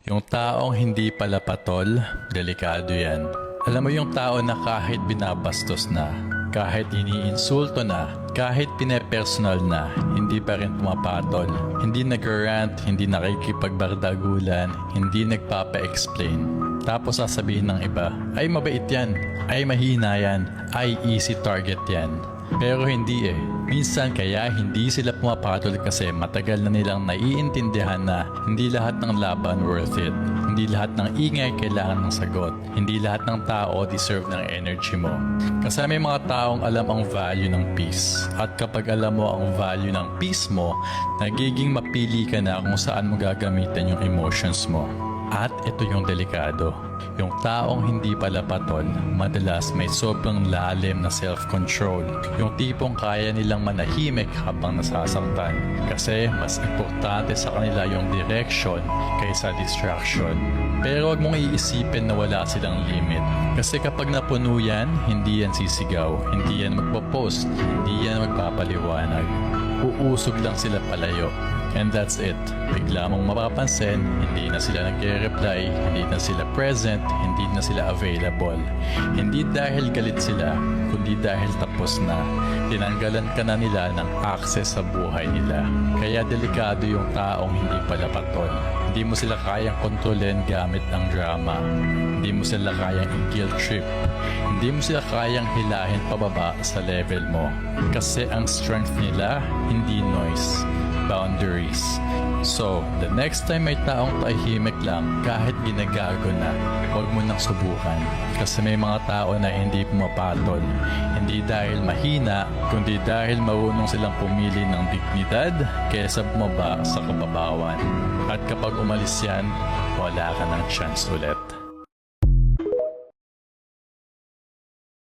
Yung taong hindi pala patol, delikado yan. Alam mo yung tao na kahit binabastos na, kahit iniinsulto na, kahit pinepersonal na, hindi pa rin pumapatol. Hindi nag-rant, hindi nakikipagbardagulan, hindi nagpapa-explain. Tapos sasabihin ng iba, ay mabait yan, ay mahina yan, ay easy target yan. Pero hindi eh. Minsan kaya hindi sila pumapatol kasi matagal na nilang naiintindihan na hindi lahat ng laban worth it. Hindi lahat ng ingay kailangan ng sagot. Hindi lahat ng tao deserve ng energy mo. Kasi may mga taong alam ang value ng peace. At kapag alam mo ang value ng peace mo, nagiging mapili ka na kung saan mo gagamitin yung emotions mo. At ito yung delikado. Yung taong hindi pala patol, madalas may sobrang lalim na self-control. Yung tipong kaya nilang manahimik habang nasasaktan. Kasi mas importante sa kanila yung direction kaysa distraction. Pero huwag mong iisipin na wala silang limit. Kasi kapag napuno yan, hindi yan sisigaw, hindi yan magpo-post, hindi yan magpapaliwanag. Uusog lang sila palayo. And that's it. Bigla mong mapapansin, hindi na sila nagre-reply, hindi na sila present, hindi na sila available. Hindi dahil galit sila, kundi dahil tapos na. Tinanggalan ka na nila ng access sa buhay nila. Kaya delikado yung taong hindi pala patol. Hindi mo sila kayang kontrolin gamit ang drama. Hindi mo sila kayang i-guilt trip. Hindi mo sila kayang hilahin pababa sa level mo. Kasi ang strength nila, hindi noise. Boundaries. So, the next time may taong tahimik lang kahit ginagago na, huwag mo nang subukan. Kasi may mga tao na hindi pumapatol. Hindi dahil mahina, kundi dahil marunong silang pumili ng dignidad kaysa bumaba sa kababawan. At kapag umalis yan, wala ka ng chance ulit.